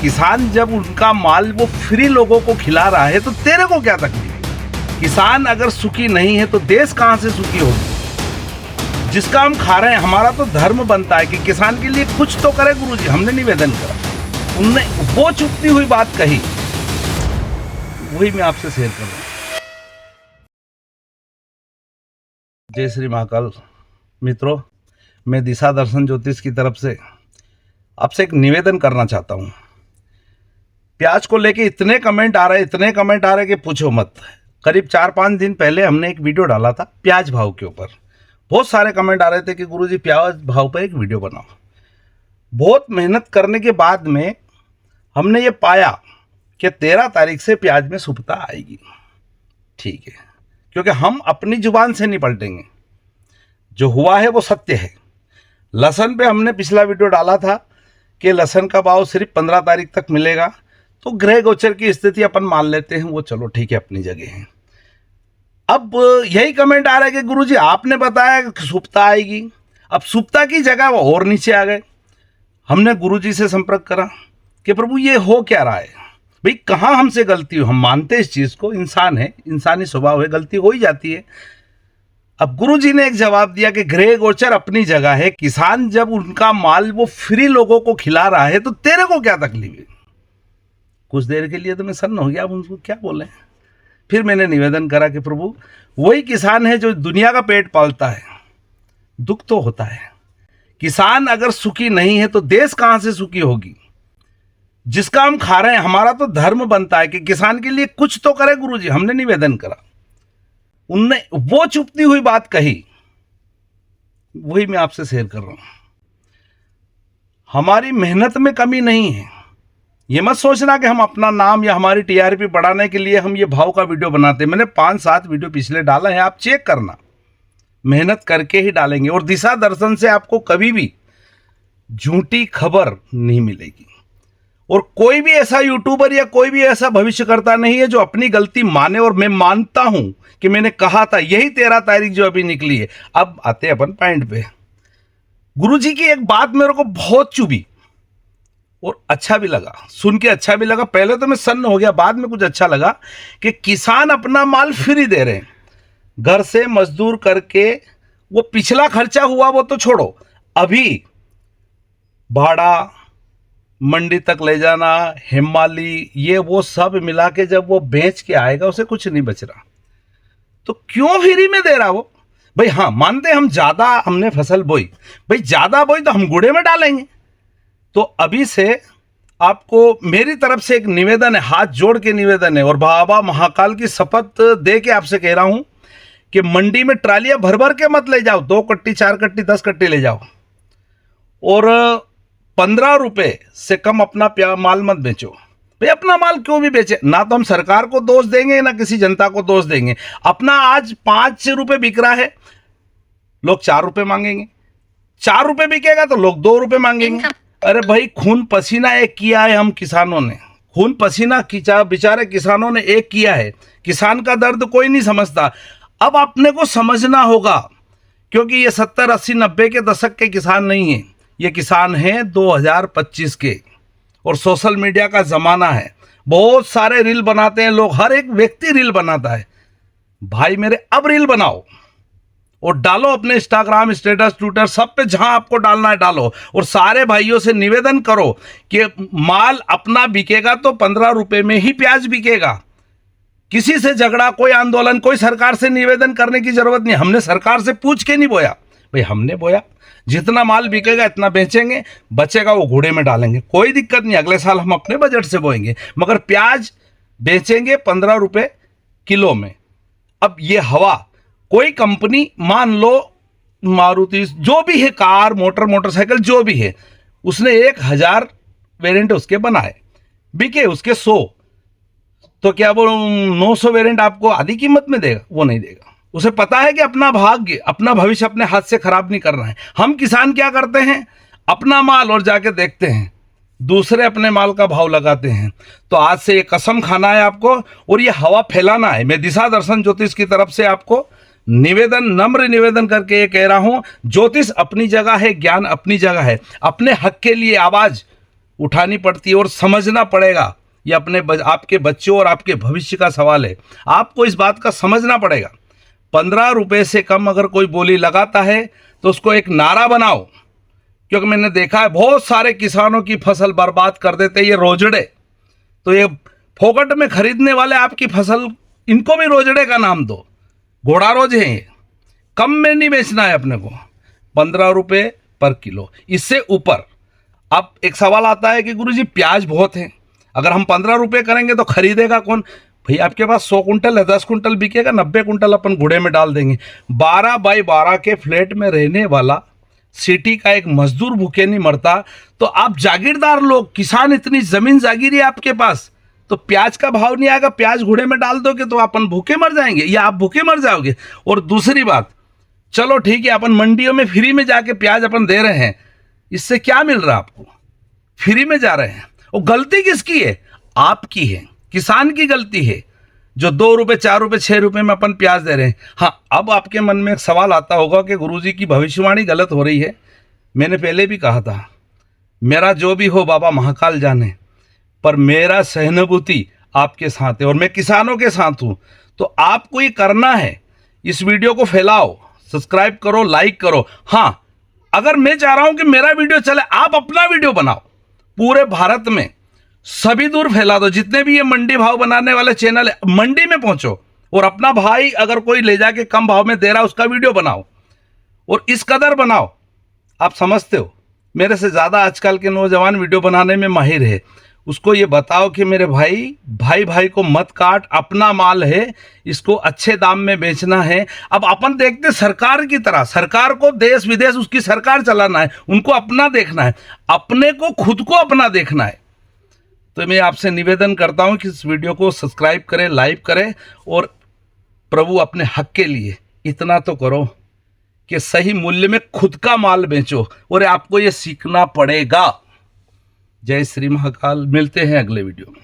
किसान जब उनका माल वो फ्री लोगों को खिला रहा है तो तेरे को क्या तकलीफ है? किसान अगर सुखी नहीं है तो देश कहां से सुखी होगी? जिसका हम खा रहे हैं, हमारा तो धर्म बनता है कि किसान के लिए कुछ तो करे गुरुजी। हमने निवेदन करा, उनने वो चुपती हुई बात कही, वही मैं आपसे शेयर कर रहा हूं। जय श्री महाकाल। मित्रों, मैं दिशा दर्शन ज्योतिष की तरफ से आपसे एक निवेदन करना चाहता हूं। प्याज को लेके इतने कमेंट आ रहे कि पूछो मत। करीब 4-5 दिन पहले हमने एक वीडियो डाला था प्याज भाव के ऊपर। बहुत सारे कमेंट आ रहे थे कि गुरुजी प्याज भाव पर एक वीडियो बनाओ। बहुत मेहनत करने के बाद में हमने ये पाया कि 13 तारीख से प्याज में सुपता आएगी। ठीक है, क्योंकि हम अपनी जुबान से नहीं पलटेंगे, जो हुआ है वो सत्य है। लहसुन पे हमने पिछला वीडियो डाला था कि लहसुन का भाव सिर्फ 15 तारीख तक मिलेगा, तो ग्रह गोचर की स्थिति अपन मान लेते हैं, वो चलो ठीक है, अपनी जगह है। अब यही कमेंट आ रहा है कि गुरुजी आपने बताया कि सुप्ता आएगी, अब सुप्ता की जगह वो और नीचे आ गए। हमने गुरुजी से संपर्क करा कि प्रभु ये हो क्या रहा है भाई, कहाँ हमसे गलती हो? हम मानते हैं इस चीज़ को, इंसान है, इंसानी स्वभाव है, गलती हो ही जाती है। अब गुरुजी ने एक जवाब दिया कि ग्रह गोचर अपनी जगह है, किसान जब उनका माल वो फ्री लोगों को खिला रहा है तो तेरे को क्या तकलीफ है? कुछ देर के लिए तो मैं सन्न हो गया, अब उनको क्या बोले। फिर मैंने निवेदन करा कि प्रभु वही किसान है जो दुनिया का पेट पालता है, दुख तो होता है। किसान अगर सुखी नहीं है तो देश कहां से सुखी होगी? जिसका हम खा रहे हैं, हमारा तो धर्म बनता है कि किसान के लिए कुछ तो करे गुरुजी। हमने निवेदन करा, उनने वो चुपती हुई बात कही, वही मैं आपसे शेयर कर रहा हूं। हमारी मेहनत में कमी नहीं है। ये मत सोचना कि हम अपना नाम या हमारी टीआरपी बढ़ाने के लिए हम ये भाव का वीडियो बनाते हैं। मैंने 5-7 वीडियो पिछले डाला है, आप चेक करना। मेहनत करके ही डालेंगे, और दिशा दर्शन से आपको कभी भी झूठी खबर नहीं मिलेगी। और कोई भी ऐसा यूट्यूबर या कोई भी ऐसा भविष्यकर्ता नहीं है जो अपनी गलती माने, और मैं मानता हूं कि मैंने कहा था। यही 13 तारीख जो अभी निकली है। अब आते अपन पॉइंट पे। गुरुजी की एक बात मेरे को बहुत चुभी और अच्छा भी लगा, सुन के अच्छा भी लगा। पहले तो मैं सन्न हो गया, बाद में कुछ अच्छा लगा कि किसान अपना माल फ्री दे रहे हैं। घर से मजदूर करके वो पिछला खर्चा हुआ वो तो छोड़ो, अभी भाड़ा, मंडी तक ले जाना, हिमाली, ये वो सब मिला के जब वो बेच के आएगा उसे कुछ नहीं बच रहा, तो क्यों फ्री में दे रहा वो? भाई हाँ, मानते हम ज्यादा हमने फसल बोई, भाई ज्यादा बोई तो हम गुड़े में डालेंगे। तो अभी से आपको मेरी तरफ से एक निवेदन है, हाथ जोड़ के निवेदन है, और बाबा महाकाल की शपथ दे के आपसे कह रहा हूं कि मंडी में ट्रालियां भर भर के मत ले जाओ। 2 कट्टी, 4 कट्टी, 10 कट्टी ले जाओ, और 15 रुपए से कम अपना माल मत बेचो। भाई अपना माल क्यों भी बेचे? ना तो हम सरकार को दोष देंगे ना किसी जनता को दोष देंगे। अपना आज 5 रुपए बिक रहा है, लोग 4 रुपए मांगेंगे। 4 रुपए बिकेगा तो लोग 2 रुपए मांगेंगे। अरे भाई, खून पसीना एक किया है हम किसानों ने, खून पसीना बेचारे किसानों ने एक किया है। किसान का दर्द कोई नहीं समझता। अब अपने को समझना होगा, क्योंकि ये 70, 80, 90 के दशक के किसान नहीं है, ये किसान हैं 2025 के, और सोशल मीडिया का जमाना है। बहुत सारे रील बनाते हैं लोग, हर एक व्यक्ति रील बनाता है। भाई मेरे, अब रील बनाओ और डालो अपने इंस्टाग्राम, स्टेटस, ट्विटर, सब पे जहां आपको डालना है डालो। और सारे भाइयों से निवेदन करो कि माल अपना बिकेगा तो 15 रुपए में ही प्याज बिकेगा। किसी से झगड़ा, कोई आंदोलन, कोई सरकार से निवेदन करने की जरूरत नहीं। हमने सरकार से पूछ के नहीं बोया, भाई हमने बोया जितना माल बिकेगा इतना बेचेंगे, बचेगा वो घोड़े में डालेंगे, कोई दिक्कत नहीं। अगले साल हम अपने बजट से बोएंगे, मगर प्याज बेचेंगे 15 रुपए किलो में। अब ये हवा, कोई कंपनी, मान लो मारुति, जो भी है, कार, मोटरसाइकिल, जो भी है, उसने 1000 वेरिएंट उसके बनाए, बिके उसके 100, तो क्या वो 900 वेरिएंट आपको आधी कीमत में देगा? वो नहीं देगा। उसे पता है कि अपना भाग्य, अपना भविष्य अपने हाथ से खराब नहीं करना है। हम किसान क्या करते हैं? अपना माल और जाके देखते हैं, दूसरे अपने माल का भाव लगाते हैं। तो आज से ये कसम खाना है आपको, और ये हवा फैलाना है। मैं दिशा दर्शन ज्योतिष की तरफ से आपको निवेदन, नम्र निवेदन करके ये कह रहा हूं, ज्योतिष अपनी जगह है, ज्ञान अपनी जगह है। अपने हक के लिए आवाज उठानी पड़ती है और समझना पड़ेगा। ये आपके बच्चों और आपके भविष्य का सवाल है, आपको इस बात का समझना पड़ेगा। 15 रुपये से कम अगर कोई बोली लगाता है तो उसको एक नारा बनाओ, क्योंकि मैंने देखा है बहुत सारे किसानों की फसल बर्बाद कर देते ये रोजड़े। तो ये फोकट में खरीदने वाले आपकी फसल, इनको भी रोजड़े का नाम दो, घोड़ा रोज है ये। कम में नहीं बेचना है अपने को, 15 रुपये पर किलो, इससे ऊपर। अब एक सवाल आता है कि गुरुजी प्याज बहुत है, अगर हम 15 रुपये करेंगे तो खरीदेगा कौन? भाई आपके पास 100 कुंटल है, 10 कुंटल बिकेगा, 90 कुंटल अपन घोड़े में डाल देंगे। 12 बाई 12 के फ्लैट में रहने वाला सिटी का एक मजदूर भूखे नहीं मरता, तो आप जागीरदार लोग, किसान, इतनी जमीन जागीरी है आपके पास, तो प्याज का भाव नहीं आएगा, प्याज घोड़े में डाल दोगे तो अपन भूखे मर जाएंगे या आप भूखे मर जाओगे। और दूसरी बात, चलो ठीक है, अपन मंडियों में फ्री में जाके प्याज अपन दे रहे हैं, इससे क्या मिल रहा है आपको? फ्री में जा रहे हैं। और गलती किसकी है? आपकी है, किसान की गलती है, जो 2 रुपये, 4 रुपये, 6 रुपये में अपन प्याज दे रहे हैं। हाँ, अब आपके मन में एक सवाल आता होगा कि गुरुजी की भविष्यवाणी गलत हो रही है। मैंने पहले भी कहा था, मेरा जो भी हो बाबा महाकाल जाने, पर मेरा सहानुभूति आपके साथ है और मैं किसानों के साथ हूँ। तो आपको ये करना है, इस वीडियो को फैलाओ, सब्सक्राइब करो, लाइक करो। हाँ, अगर मैं चाह रहा हूँ कि मेरा वीडियो चले, आप अपना वीडियो बनाओ, पूरे भारत में सभी दूर फैला दो। जितने भी ये मंडी भाव बनाने वाले चैनल है, मंडी में पहुंचो और अपना भाई अगर कोई ले जाके कम भाव में दे रहा है उसका वीडियो बनाओ, और इस कदर बनाओ। आप समझते हो, मेरे से ज़्यादा आजकल के नौजवान वीडियो बनाने में माहिर है। उसको ये बताओ कि मेरे भाई को मत काट, अपना माल है, इसको अच्छे दाम में बेचना है। अब अपन देखते सरकार की तरह, सरकार को देश विदेश उसकी सरकार चलाना है, उनको अपना देखना है, अपने को खुद को अपना देखना है। तो मैं आपसे निवेदन करता हूं कि इस वीडियो को सब्सक्राइब करें, लाइक करें, और प्रभु अपने हक के लिए इतना तो करो कि सही मूल्य में खुद का माल बेचो, और आपको ये सीखना पड़ेगा। जय श्री महाकाल। मिलते हैं अगले वीडियो में।